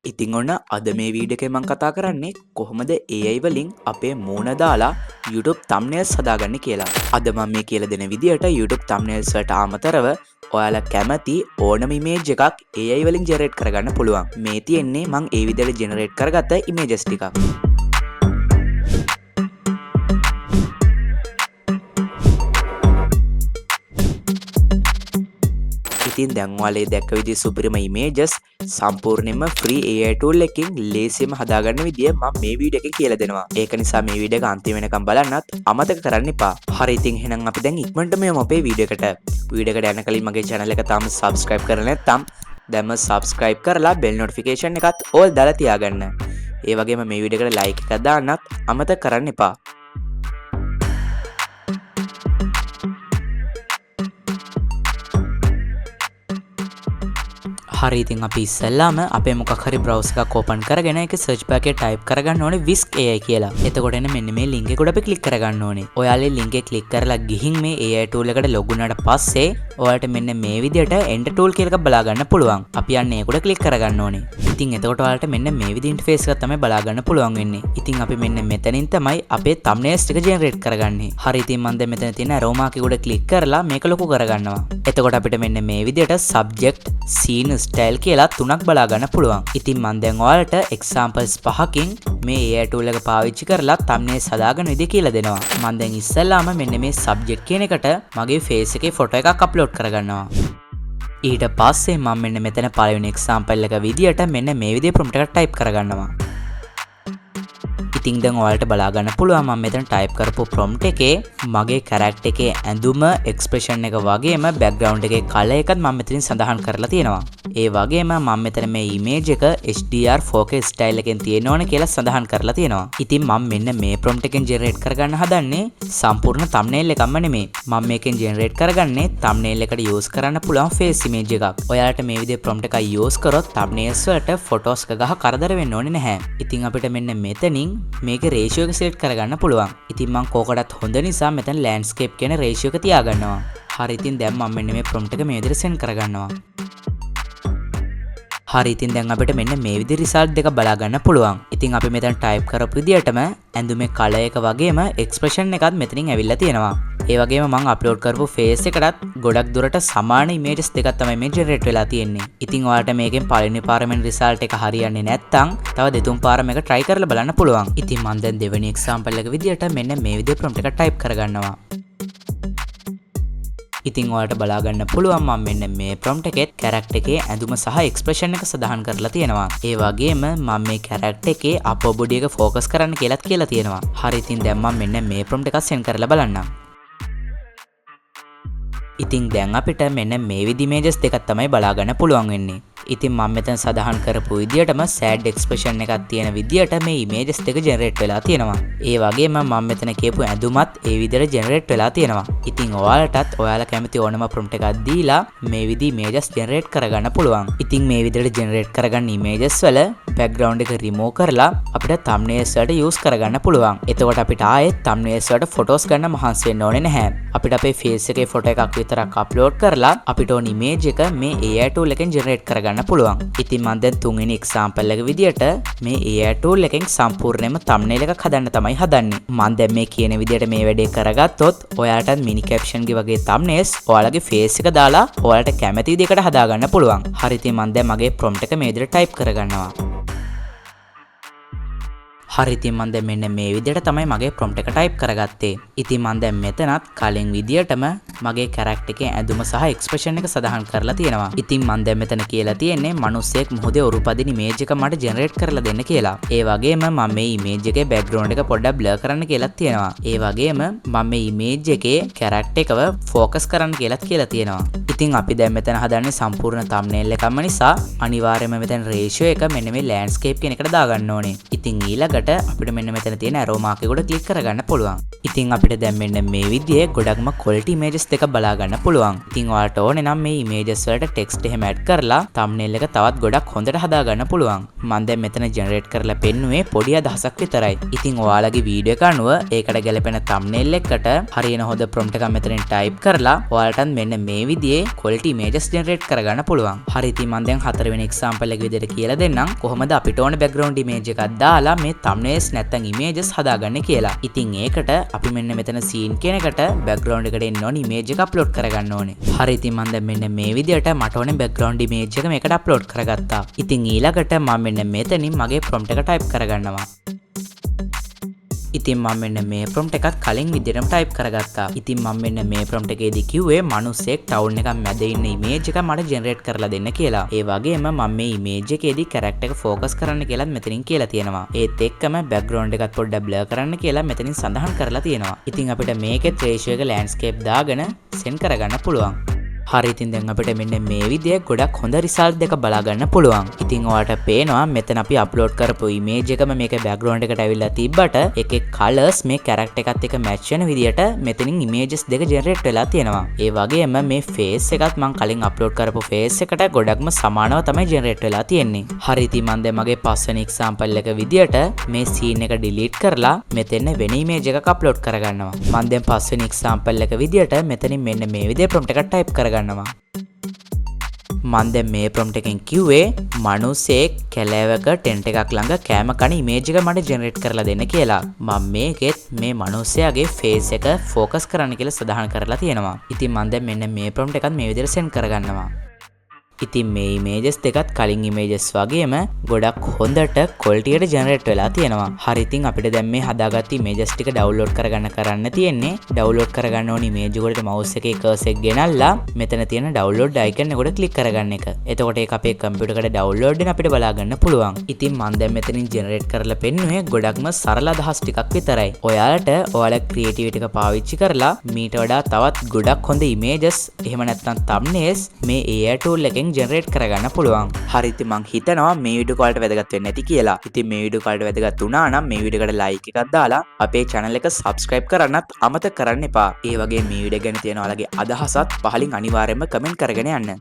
ඉතින් ඔන්න අද මේ වීඩියෝ එකේ මම කතා කරන්නේ කොහොමද AI වලින් අපේ මූණ දාලා YouTube thumbnails හදාගන්නේ කියලා. අද මම මේ කියලා දෙන විදියට YouTube thumbnails වලට අමතරව ඔයාලා කැමති ඕනම image එකක් AI වලින් generate කරගන්න පුළුවන්. මේ තියෙන්නේ මම ඒ විදියට generate කරගත්ත images ටිකක්. ඉතින් දැන් ඔයාලා දැක්ක විදිහේ සුපිරිම images සම්පූර්ණයෙන්ම free AI tool එකකින් ලේසියෙන්ම හදාගන්න විදිය මම මේ වීඩියෝ එකේ කියලා දෙනවා. ඒක නිසා මේ වීඩියෝ එක අන්තිම වෙනකම් බලන්නත් අමතක කරන්න එපා. හරි ඉතින් එහෙනම් අපි දැන් ඉක්මනටම යමු අපේ වීඩියෝ එකට. වීඩියෝ එකට යන්න කලින් මගේ channel එක තාම subscribe කරලා නැත්නම් දැන්ම subscribe කරලා bell notification එකත් all දාලා තියාගන්න. ඒ වගේම මේ වීඩියෝ එකට like එකක් දාන්නත් අමතක කරන්න එපා. හරි ඉතින් අපි ඉස්සෙල්ලාම අපේ මොකක් හරි browser එකක් open කරගෙන ඒක search bar එකේ type කරගන්න ඕනේ Whisk AI කියලා. එතකොට එන්න මෙන්න මේ link එක උඩ අපි click කරගන්න ඕනේ. ඔයාලා link එක click කරලා ගිහින් මේ AI tool එකට log වුණාට පස්සේ ඔයාලට මෙන්න මේ විදියට enter tool කියලා එකක් බලා ගන්න පුළුවන්. අපි යන්නේ ඒක උඩ click කරගන්න ඕනේ. ඉතින් එතකොට ඔයාලට මෙන්න මේ විදිහේ interface එකක් තමයි බලා ගන්න පුළුවන් වෙන්නේ. ඉතින් අපි මෙන්න මෙතනින් තමයි අපේ thumbnails ටික generate කරගන්නේ. හරි ඉතින් මම දැන් මෙතන තියෙන arrow mark එක උඩ click කරලා මේක ලොකු කරගන්නවා. එතකොට අපිට මෙන්න මේ විදියට subject, scene, style කියලා තුනක් බලා ගන්න පුළුවන්. ඉතින් මම දැන් ඔයාලට examples 5කින් මේ AI tool එක පාවිච්චි කරලා thumbnails හදාගන්න විදිය කියලා දෙනවා. මම දැන් ඉස්සෙල්ලාම මෙන්න මේ subject කියන එකට මගේ face එකේ photo එකක් upload කරගන්නවා. ඊට පස්සේ මම මෙන්න මෙතන පළවෙනි example එක විදියට මෙන්න මේ විදිහේ prompt එකක් type කරගන්නවා. ඉතින් දැන් ඔයාලට බලා ගන්න පුළුවන් මම මෙතන type කරපු prompt එකේ මගේ character එකේ ඇඳුම expression එක වගේම background එකේ color එකත් මම මෙතනින් සඳහන් කරලා තියෙනවා. ඒ වගේම මම මෙතන මේ image එක HDR 4K style එකෙන් තියෙන්න ඕන කියලා සඳහන් කරලා තියෙනවා. ඉතින් මම මෙන්න මේ prompt එකෙන් generate කරගන්න හදන්නේ සම්පූර්ණ thumbnail එකක්ම නෙමෙයි. මම මේකෙන් generate කරගන්නේ thumbnail එකට use කරන්න පුළුවන් face image එකක්. ඔයාලට මේ විදිහේ prompt එකක් use කරොත් thumbnails වලට photos එක ගහ කරදර වෙන්න ඕනේ නැහැ. ඉතින් අපිට මෙන්න මෙතනින් මේක ratio එක select කරගන්න පුළුවන්. ඉතින් මම කෝකටත් හොඳ නිසා මෙතන landscape කියන ratio එක තියාගන්නවා. හරි ඉතින් දැන් මම මෙන්න මේ prompt එක මේ විදිහට send කරගන්නවා. හරි ඉතින් දැන් අපිට මෙන්න මේ විදිහේ result දෙක බලා ගන්න පුළුවන්. ඉතින් අපි මෙතන type කරපු විදිහටම ඇඳුමේ color එක වගේම expression එකත් මෙතනින් ඇවිල්ලා තියෙනවා. ඒ වගේම මම upload කරපු face එකටත් ගොඩක් දුරට සමාන images දෙකක් තමයි මේ generate වෙලා තියෙන්නේ. ඉතින් ඔයාලට මේකෙන් පළවෙනි පාරෙන් result එක හරියන්නේ නැත්නම් තව දෙතුන් පාර මේක try කරලා බලන්න පුළුවන්. ඉතින් මම දැන් දෙවෙනි example එක විදිහට මෙන්න මේ විදිහේ prompt එක type කරගන්නවා. ඉතින් ඔයාලට බලා ගන්න පුළුවන් මම මෙන්න මේ prompt එකෙත් character එකේ ඇඳුම සහ expression එක සඳහන් කරලා තියෙනවා. ඒ වගේම මම මේ character එකේ upper body එක focus කරන්න කියලාත් කියලා තියෙනවා. හරි ඉතින් දැන් මම මෙන්න මේ prompt එක send කරලා බලන්නම්. ඉතින් දැන් අපිට මෙන්න මේ විදි images දෙකක් තමයි බලා ගන්න පුළුවන් වෙන්නේ. ඉතින් මම මෙතන සඳහන් කරපු විදියටම sad expression එකක් තියෙන විදියට මේ images දෙක generate වෙලා තියෙනවා. ඒ වගේම මම මෙතන කියපු ඇඳුමත් ඒ විදියට generate වෙලා තියෙනවා. ඉතින් ඔයාලටත් ඔයාලා කැමති ඕනම prompt එකක් දීලා මේ විදි images generate කරගන්න පුළුවන්. ඉතින් මේ විදියට generate කරගන්න images වල background එක remove කරලා අපිට thumbnails වලට use කරගන්න පුළුවන්. එතකොට අපිට ආයෙත් thumbnails වලට photos ගන්න මහන්සි වෙන්න ඕනේ නැහැ. අපිට අපේ face එකේ photo එකක් විතරක් upload කරලා අපිට ඕන image එක මේ AI tool එකෙන් generate කරගන්න පුළුවන්. ඉතින් මම දැන් තුන්වෙනි example එක විදියට මේ AI tool එකෙන් සම්පූර්ණයෙන්ම thumbnail එකක් හදන්න තමයි හදන්නේ. මම දැන් මේ කියන විදියට මේ වැඩේ කරගත්තොත් ඔයාලටත් mini caption ගේ වගේ thumbnails ඔයාලගේ face එක දාලා ඔයාලට කැමති විදිහකට හදාගන්න පුළුවන්. හරි ඉතින් මම දැන් මගේ prompt එක මේ විදියට type කරගන්නවා. හරි ඉතින් මම දැන් මෙන්න මේ විදිහට තමයි මගේ prompt එක type කරගත්තේ. ඉතින් මම දැන් මෙතනත් කලින් විදියටම මගේ character එකේ ඇඳුම සහ expression එක සඳහන් කරලා තියෙනවා. ඉතින් මම දැන් මෙතන කියලා තියෙන්නේ මිනිස්සෙක් මොහොතේ උරුපදින image එක මට generate කරලා දෙන්න කියලා. ඒ වගේම මම මේ image එකේ background එක පොඩ්ඩක් blur කරන්න කියලාත් තියෙනවා. ඒ වගේම මම මේ image එකේ character එකව focus කරන්න කියලාත් කියලා තියෙනවා. ඉතින් අපි දැන් මෙතන හදන්නේ සම්පූර්ණ thumbnail එකක්ම නිසා අනිවාර්යයෙන්ම මෙතන ratio එක මෙන්න මේ landscape කියන එකට දාගන්න ඕනේ. ඉතින් ඊළඟට අපිට මෙන්න මෙතන තියෙන arrow mark එක උඩ ක්ලික් කරගන්න පුළුවන්. ඉතින් අපිට දැන් මෙන්න මේ විදිහේ ගොඩක්ම quality images දෙක බලා ගන්න පුළුවන්. ඉතින් ඔයාලට ඕනේ නම් මේ images වලට text එහෙම add කරලා thumbnail එක තවත් ගොඩක් හොඳට හදා ගන්න පුළුවන්. මම දැන් මෙතන generate කරලා පෙන්නුවේ පොඩි අදහසක් විතරයි. ඉතින් ඔයාලගේ වීඩියෝ එක අනුව ඒකට ගැලපෙන thumbnail එකට හරියන හොඳ prompt එකක් මෙතනින් type කරලා ඔයාලටත් මෙන්න මේ විදිහේ quality images generate කරගන්න පුළුවන්. හරි ඉතින් මම දැන් හතරවෙනි example එක විදිහට කියලා දෙන්නම් කොහොමද අපිට ඕන background image එකක් දාලා මේ thumbnails නැත්නම් images හදාගන්නේ කියලා. ඉතින් ඒකට අපි මෙන්න මෙතන scene කියන එකට background එකට එන්න ඕනේ image එක upload කරගන්න ඕනේ. හරි ඉතින් මම දැන් මෙන්න මේ විදිහට මට ඕනේ background image එක මේකට upload කරගත්තා. ඉතින් ඊළඟට මම මෙන්න මෙතනින් මගේ prompt එක type කරගන්නවා. ඉතින් මම මෙන්න මේ prompt එකත් කලින් විදිහටම type කරගත්තා. ඉතින් මම මෙන්න මේ prompt එකේදී කිව්වේ මිනිස්සෙක් town එකක් මැද ඉන්න image එක මට generate කරලා දෙන්න කියලා. ඒ වගේම මම මේ image එකේදී character එක focus කරන්න කියලාත් මෙතනින් කියලා තියෙනවා. ඒත් එක්කම background එකත් පොඩ්ඩක් blur කරන්න කියලා මෙතනින් සඳහන් කරලා තියෙනවා. ඉතින් අපිට මේකෙත් ratio එක landscape දාගෙන send කරගන්න පුළුවන්. හරි ඉතින් දැන් අපිට මෙන්න මේ විදිහේ ගොඩක් හොඳ result දෙක බලා ගන්න පුළුවන්. ඉතින් ඔයාලට පේනවා මෙතන අපි upload කරපු image එකම මේකේ background එකට ඇවිල්ලා තිබ්බට එකේ colors මේ character එකත් එක්ක match වෙන විදිහට මෙතනින් images දෙක generate වෙලා තියෙනවා. ඒ වගේම මේ face එකත් මම කලින් upload කරපු face එකට ගොඩක්ම සමානව තමයි generate වෙලා තියෙන්නේ. හරි ඉතින් මම දැන් මගේ පස්වෙනි example එක විදිහට මේ scene එක delete කරලා මෙතන වෙන image එකක් upload කරගන්නවා. මම දැන් පස්වෙනි example එක විදිහට මෙතනින් මෙන්න මේ විදිහේ prompt එකක් type කරගන්නවා. මම දැන් මේ prompt එකෙන් කිව්වේ මිනිස්සෙක් කැලෑවක ටෙන්ට් එකක් ළඟ කෑම කන image එක මට generate කරලා දෙන්න කියලා. මම මේකෙත් මේ මිනිස්සයාගේ face එක focus කරන්න කියලා සඳහන් කරලා තියෙනවා. ඉතින් මම දැන් මෙන්න මේ prompt එකත් මේ විදිහට send කරගන්නවා. ඉතින් මේ images දෙකත් කලින් images වගේම ගොඩක් හොඳට quality එකට generate වෙලා තියෙනවා. හරි ඉතින් අපිට දැන් මේ හදාගත්ත images ටික download කරන්න තියෙන්නේ. download කරගන්න ඕනේ image එකට mouse එකේ cursor එක ගෙනල්ලා මෙතන තියෙන download icon එකට click කරගන්න එක. එතකොට ඒක අපේ computer එකට download වෙන අපිට බලා ගන්න පුළුවන්. ඉතින් මම දැන් මෙතනින් generate කරලා පෙන්නුවේ ගොඩක්ම සරල අදහස් ටිකක් විතරයි. ඔයාලට ඔයාලා creativity එක පාවිච්චි කරලා මීට වඩා තවත් ගොඩක් හොඳ images එහෙම නැත්නම් thumbnails මේ AI tool එකෙන් generate කරගන්න පුළුවන්. හරි ඉතින් මං හිතනවා මේ වීඩියෝ කාලට වැදගත් වෙන්නේ නැති කියලා. ඉතින් මේ වීඩියෝ කාලට වැදගත් වුණා නම් මේ වීඩියෝ එකට like එකක් දාලා අපේ channel එක subscribe කරන්නත් අමතක කරන්න එපා. ඒ වගේ මේ වීඩියෝ ගැන තියෙන ඔයාලගේ අදහසත් පහලින් අනිවාර්යයෙන්ම comment කරගෙන යන්න.